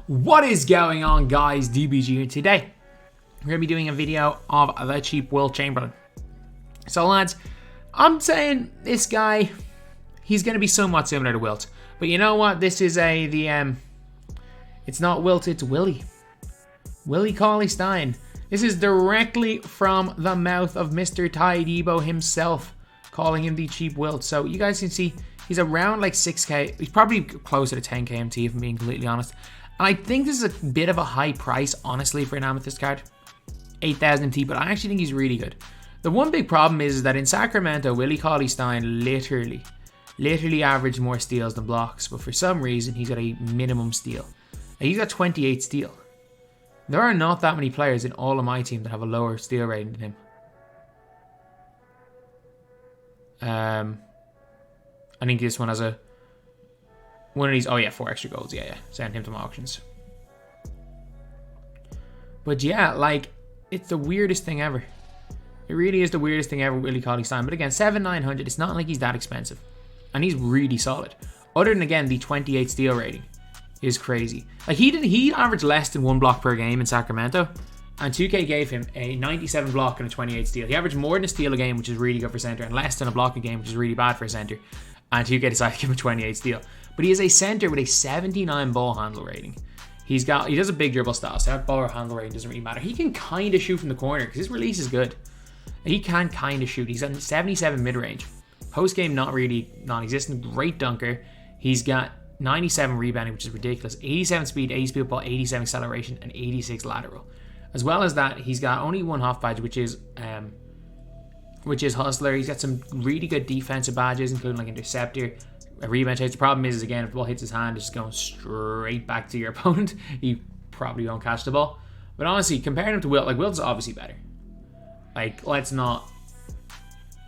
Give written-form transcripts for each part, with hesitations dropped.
What is going on, guys? DBG, and today we're going to be doing a video of the cheap Wilt Chamberlain. So lads, I'm saying this guy, he's going to be somewhat similar to Wilt, but you know what? This is it's not Wilt, it's Willie. Willie Cauley Stein. This is directly from the mouth of Mr. Ty Debo himself, calling him the cheap Wilt. So you guys can see he's around like 6k. He's probably closer to 10k MT if I'm being completely honest. And I think this is a bit of a high price, honestly, for an amethyst card. 8,000 MT, but I actually think he's really good. The one big problem is that in Sacramento, Willie Cauley Stein literally averaged more steals than blocks, but for some reason he's got a minimum steal. And he's got 28 steal. There are not that many players in all of my team that have a lower steal rating than him. I think this one has one of these. Oh yeah, 4 extra golds. Yeah. Send him to my auctions. But yeah, like, it's the weirdest thing ever. It really is the weirdest thing ever, Willie Cauley Stein. But again, 7,900. It's not like he's that expensive, and he's really solid. Other than again the 28 steal rating is crazy. Like he averaged less than 1 block per game in Sacramento, and 2K gave him a 97 block and a 28 steal. He averaged more than a steal a game, which is really good for center, and less than a block a game, which is really bad for a center. And 2K decided to give him a 28 steal. But he is a center with a 79 ball handle rating. He does a big dribble style, so that ball handle rating doesn't really matter. He can kind of shoot from the corner because his release is good. He can kind of shoot. He's on 77 mid range. Post game, not really non-existent. Great dunker. He's got 97 rebounding, which is ridiculous. 87 speed, 80 speed ball, 87 acceleration, and 86 lateral. As well as that, he's got only one half badge, which is hustler. He's got some really good defensive badges, including like interceptor, a rebound chase. The problem is again, if the ball hits his hand, it's just going straight back to your opponent. He probably won't catch the ball. But honestly, comparing him to Wilt, like Wilt's obviously better. Like let's not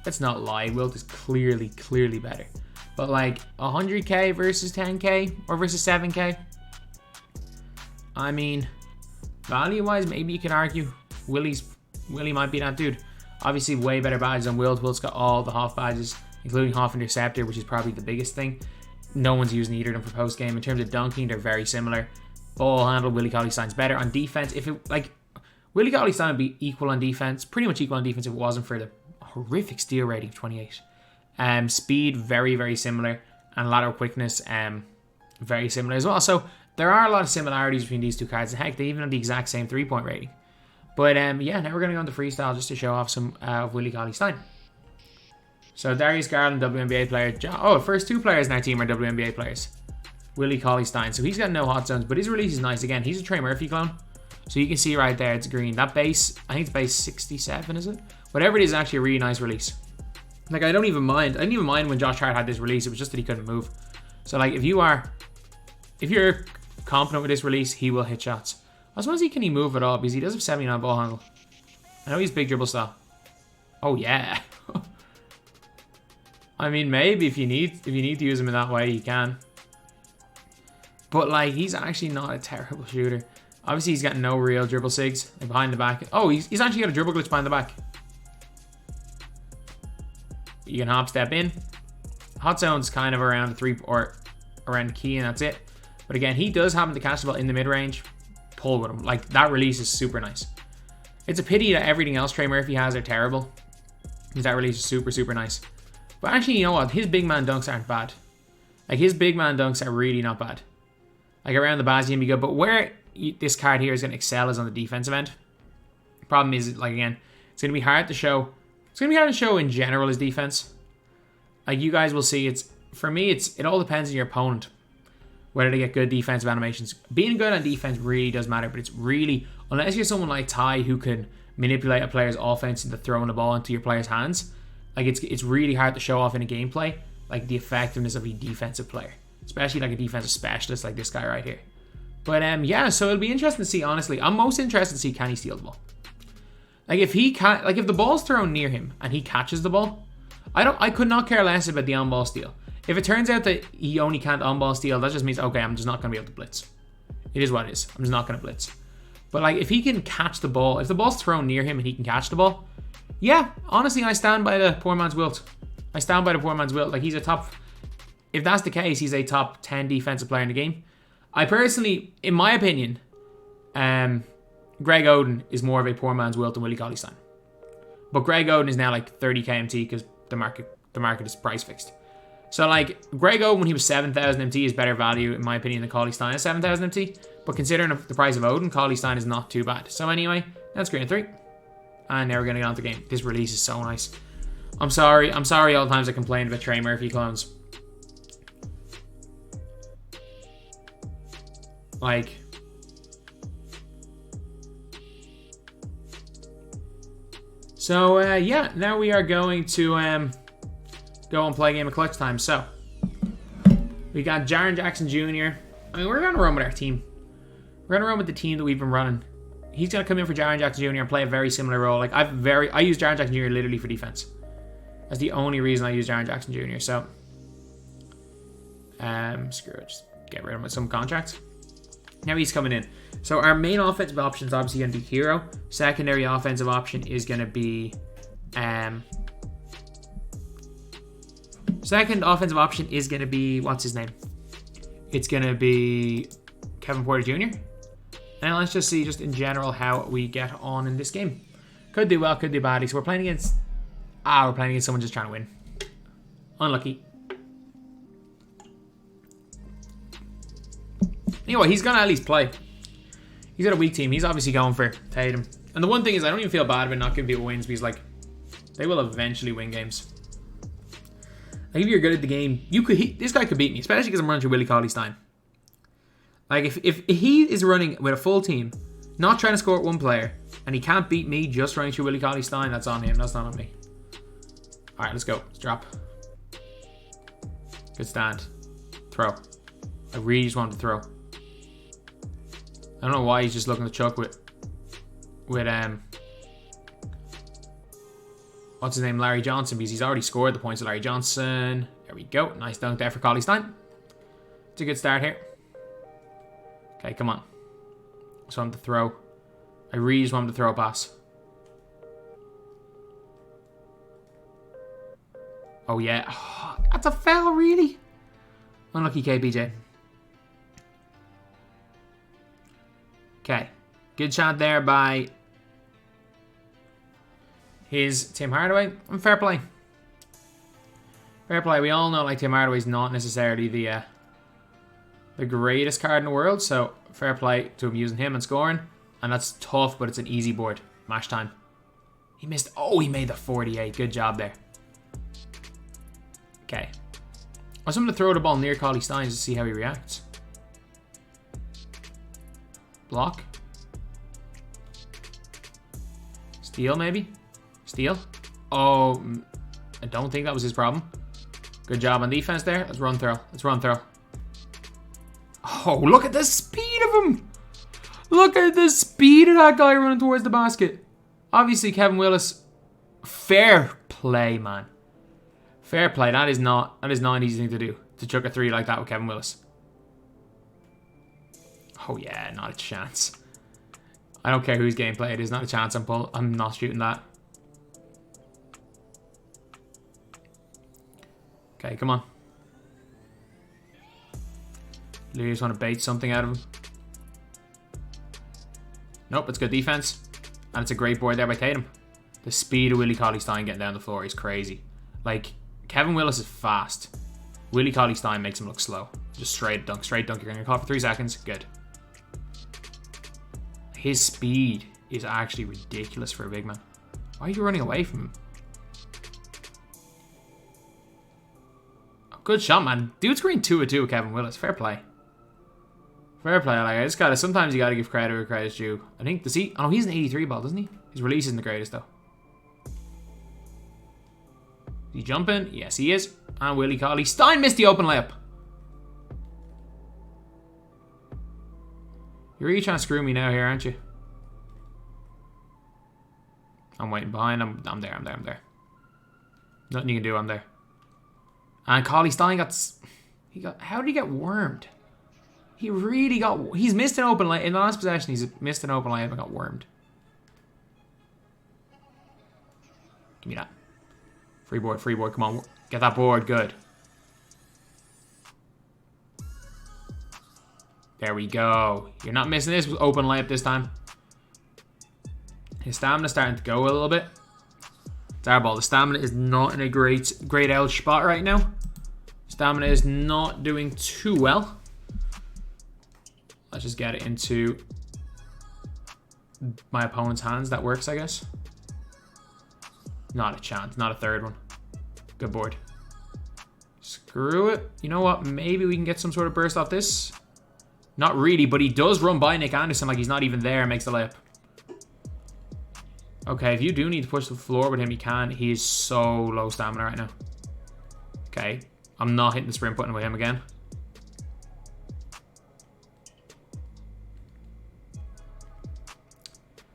lie. Wilt is clearly better. But like 100k versus 10k or versus 7k, I mean, value-wise, maybe you can argue Willie might be that dude. Obviously, way better badges than Wilt. Wilt's got all the half badges, including half interceptor, which is probably the biggest thing. No one's using either of them for post game. In terms of dunking, they're very similar. Ball handle, Willie Cauley Stein's better on defense. Willie Cauley Stein would be equal on defense, pretty much equal on defense if it wasn't for the horrific steal rating of 28. Speed, very similar, and lateral quickness, very similar as well. So there are a lot of similarities between these two cards. Heck, they even have the exact same 3-point rating. But yeah, now we're going to go into freestyle just to show off some of Willie Cauley Stein. So Darius Garland, WNBA player. First 2 players in our team are WNBA players. Willie Cauley Stein. So he's got no hot zones, but his release is nice. Again, he's a Trey Murphy clone. So you can see right there, it's green. That base, I think it's base 67, is it? Whatever it is actually a really nice release. Like, I didn't even mind when Josh Hart had this release. It was just that he couldn't move. So like, if you're confident with this release, he will hit shots. I suppose can he move at all, because he does have 79 ball handle. I know he's big dribble style. Oh yeah. I mean, maybe if you need to use him in that way, you can. But like, he's actually not a terrible shooter. Obviously, he's got no real dribble sigs behind the back. Oh, he's actually got a dribble glitch behind the back. You can hop step in. Hot zone's kind of around the 3 or around the key, and that's it. But again, he does happen to catch the ball in the mid range. Pull with him. Like, that release is super nice. It's a pity that everything else Trey Murphy has are terrible, because that release is super nice. But actually, you know what? His big man dunks aren't bad. Like, his big man dunks are really not bad. Like, around the bars, he can be good. But where this card here is going to excel is on the defensive end. The problem is, like, again, it's going to be hard to show. It's going to be hard to show in general his defense. Like, you guys will see, for me, it all depends on your opponent, whether they get good defensive animations. Being good on defense really does matter, but it's really, unless you're someone like Ty who can manipulate a player's offense into throwing the ball into your player's hands, like, it's really hard to show off in a gameplay, like, the effectiveness of a defensive player, especially like a defensive specialist like this guy right here. But yeah, so it'll be interesting to see. Honestly, I'm most interested to see, can he steal the ball? Like, if the ball's thrown near him and he catches the ball, I could not care less about the on-ball steal. If it turns out that he only can't on-ball steal, that just means, okay, I'm just not going to be able to blitz. It is what it is. I'm just not going to blitz. But like, if he can catch the ball, if the ball's thrown near him and he can catch the ball, yeah, honestly, I stand by the poor man's Wilt. Like, he's a top, if that's the case, he's a top 10 defensive player in the game. I personally, in my opinion, Greg Oden is more of a poor man's Wilt than Willie Cauley-Stein. But Greg Oden is now like 30 KMT because the market is price fixed. So like Greg Oden when he was 7,000 MT is better value in my opinion than Cauley-Stein at 7,000 MT. But considering the price of Oden, Cauley-Stein is not too bad. So anyway, that's green 3. And now we're going to get on to the game. This release is so nice. I'm sorry all the times I complained about Trey Murphy clones. Like... So, yeah, now we are going to go and play a game of Clutch Time. So, we got Jaren Jackson Jr. I mean, we're going to run with our team. We're going to run with the team that we've been running. He's going to come in for Jaren Jackson Jr. and play a very similar role. Like, I use Jaren Jackson Jr. literally for defense. That's the only reason I use Jaren Jackson Jr. So, screw it. Just get rid of some contracts. Now he's coming in. So our main offensive option is obviously going to be Hero. Secondary offensive option is going to be... second offensive option is going to be... What's his name? It's going to be Kevin Porter Jr. And let's just see just in general how we get on in this game. Could do well, could do badly. So we're playing against... we're playing against someone just trying to win. Unlucky. Anyway, he's going to at least play. He's got a weak team. He's obviously going for Tatum. And the one thing is, I don't even feel bad about not giving people wins because, like, they will eventually win games. Like, if you're good at the game, this guy could beat me, especially because I'm running through Willie Cauley-Stein. Like, if he is running with a full team, not trying to score at one player, and he can't beat me just running through Willie Cauley-Stein, that's on him. That's not on me. All right, let's go. Let's drop. Good stand. Throw. I really just wanted to throw. I don't know why he's just looking to chuck with what's his name, Larry Johnson, because he's already scored the points of Larry Johnson. There we go. Nice dunk there for Cauley-Stein. It's a good start here. Okay, come on. Just want him to throw. I really just want him to throw a pass. Oh yeah. Oh, that's a foul, really? Unlucky KPJ. Okay, good shot there by Tim Hardaway. And fair play. Fair play. We all know like Tim Hardaway's not necessarily the greatest card in the world, so fair play to him using him and scoring. And that's tough, but it's an easy board. Mash time. He missed. Oh, he made the 48. Good job there. Okay. I want someone to throw the ball near Cauley-Stein to see how he reacts. Block. Steal, maybe? Steal? Oh, I don't think that was his problem. Good job on defense there. Let's run throw. Let's run throw. Oh, look at the speed of him. Look at the speed of that guy running towards the basket. Obviously, Kevin Willis. Fair play, man. Fair play. That is not an easy thing to do. To chuck a 3 like that with Kevin Willis. Oh yeah, not a chance. I don't care whose gameplay it is, not a chance. I'm not shooting that. Okay, come on. You just want to bait something out of him. Nope, it's good defense. And it's a great board there by Tatum. The speed of Willie Cauley-Stein getting down the floor is crazy. Like, Kevin Willis is fast. Willie Cauley-Stein makes him look slow. Just straight dunk. You're going to get caught for 3 seconds. Good. His speed is actually ridiculous for a big man. Why are you running away from him? Oh, good shot, man. Dude screened 2 of 2 with Kevin Willis. Fair play. Fair play. Like, I just gotta. Sometimes you gotta give credit where credit's due. I think does he? Oh, he's an 83 ball, doesn't he? His release isn't the greatest though. Is he jumping? Yes, he is. And Willie Cauley-Stein missed the open layup. You're really trying to screw me now here, aren't you? I'm waiting behind. I'm there. Nothing you can do. I'm there. And Cauley-Stein got. How did he get wormed? He really got. He's missed an open layup in the last possession. He's missed an open layup and got wormed. Give me that. Free board. Come on, get that board. Good. There we go. You're not missing this with open layup this time. His stamina's starting to go a little bit. Darball, the stamina is not in a great out spot right now. Stamina is not doing too well. Let's just get it into my opponent's hands. That works, I guess. Not a chance. Not a third one. Good board. Screw it. You know what? Maybe we can get some sort of burst off this. Not really, but he does run by Nick Anderson like he's not even there and makes the layup. Okay, if you do need to push the floor with him, you can. He is so low stamina right now. Okay. I'm not hitting the sprint button with him again.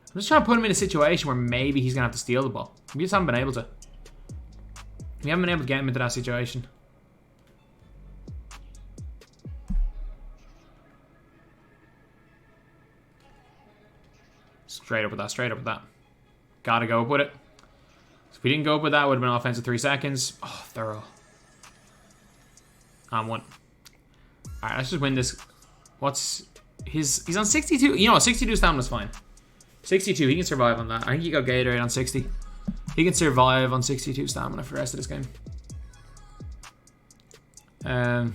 I'm just trying to put him in a situation where maybe he's going to have to steal the ball. We just haven't been able to. We haven't been able to get him into that situation. Straight up with that, straight up with that. Gotta go up with it. So if we didn't go up with that, it would have been offensive 3 seconds. Oh, thorough. And 1. Alright, let's just win this. What's his... He's on 62. You know what? 62 stamina's fine. 62, he can survive on that. I think he got Gatorade on 60. He can survive on 62 stamina for the rest of this game. I'm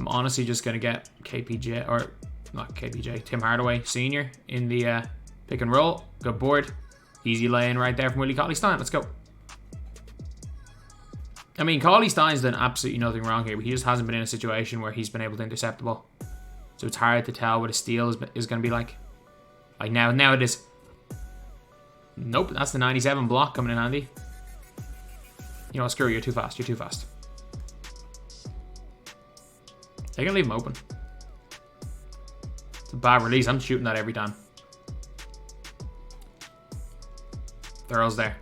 honestly just going to get KPJ, or not KPJ, Tim Hardaway Sr. in the pick and roll. Good board. Easy lay-in right there from Willie Cauley Stein. Let's go. I mean, Cauley Stein's done absolutely nothing wrong here, but he just hasn't been in a situation where he's been able to intercept the ball. So it's hard to tell what a steal is going to be like. Like now it is. Nope, that's the 97 block coming in handy. You know what, screw you, you're too fast, you're too fast. They're going to leave him open. It's a bad release, I'm shooting that every time. Thorough's there.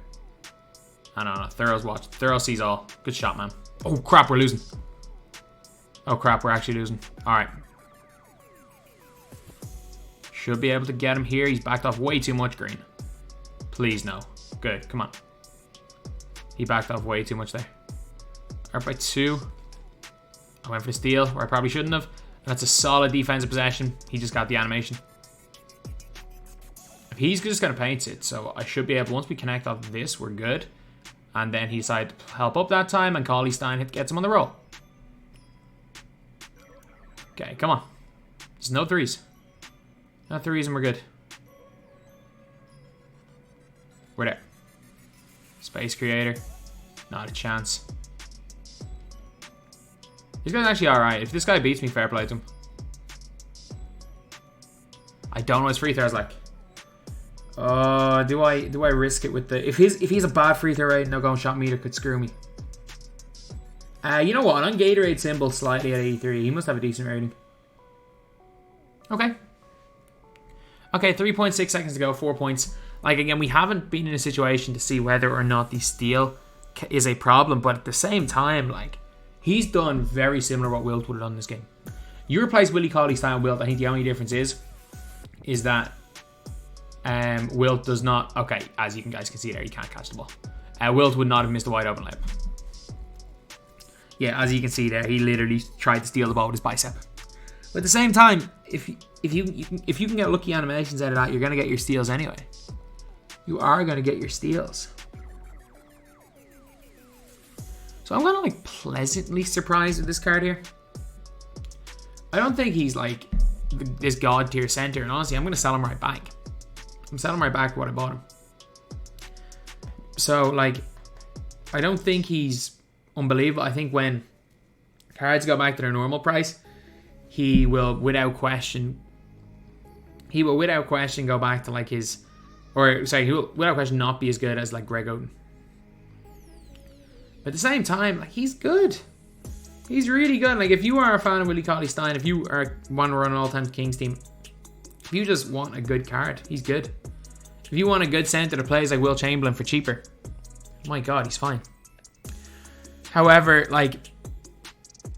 I don't know, Thorough's watch. Thorough sees all. Good shot, man. Oh crap, we're losing. Oh crap, we're actually losing. Alright. Should be able to get him here. He's backed off way too much, Green. Please, no. Good, come on. He backed off way too much there. Up by 2. I went for a steal, where I probably shouldn't have. That's a solid defensive possession. He just got the animation. He's just going to paint it, so I should be able, once we connect off this, we're good. And then he decided to help up that time, and Cauley Stein gets him on the roll. Okay, come on. There's no threes. No threes and we're good. We're there. Space creator. Not a chance. This guy's actually alright. If this guy beats me, fair play to him. I don't know what his free throws like. Do I risk it with the... If he's a bad free throw rate, no going shot meter could screw me. You know what? On Gatorade symbol slightly at 83. He must have a decent rating. Okay. Okay, 3.6 seconds to go, 4 points. Like, again, we haven't been in a situation to see whether or not the steal is a problem, but at the same time, like, he's done very similar to what Wilt would have done in this game. You replace Willie Cauley Stein with Wilt, I think the only difference is that Wilt does not... Okay, as you guys can see there, he can't catch the ball. Wilt would not have missed a wide open layup. Yeah, as you can see there, he literally tried to steal the ball with his bicep. But at the same time, if you can get lucky animations out of that, you're going to get your steals anyway. You are going to get your steals. So I'm kind of like pleasantly surprised with this card here. I don't think he's like this god tier center, and honestly, I'm going to sell him right back. I'm selling him right back for what I bought him. So like, I don't think he's unbelievable. I think when cards go back to their normal price, he will without question go back to like his, or sorry, he will without question not be as good as like Greg Oden. But at the same time, like, he's good. He's really good. Like, if you are a fan of Willie Cauley Stein, if you are want to run an all-time Kings team, if you just want a good card, he's good. If you want a good center that plays like Will Chamberlain for cheaper, my God, he's fine. However, like,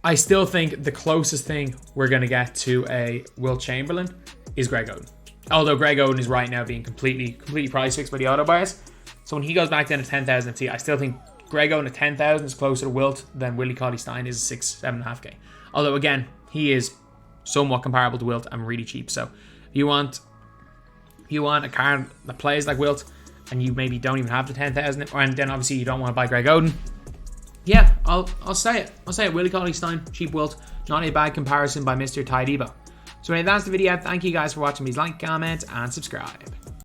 I still think the closest thing we're going to get to a Will Chamberlain is Greg Oden. Although Greg Oden is right now being completely price fixed by the auto buyers. So when he goes back down to 10,000 FT, I still think Greg Oden at 10,000 is closer to Wilt than Willie Cauley Stein is 7.5k. Although again, he is somewhat comparable to Wilt and really cheap. So if you want a card that plays like Wilt and you maybe don't even have the 10,000, and then obviously you don't want to buy Greg Oden, yeah, I'll say it. I'll say it. Willie, Cauley, Stein, cheap Wilt. Not a bad comparison by Mr. Ty Debo. So anyway, that's the video. Thank you guys for watching. Please like, comment, and subscribe.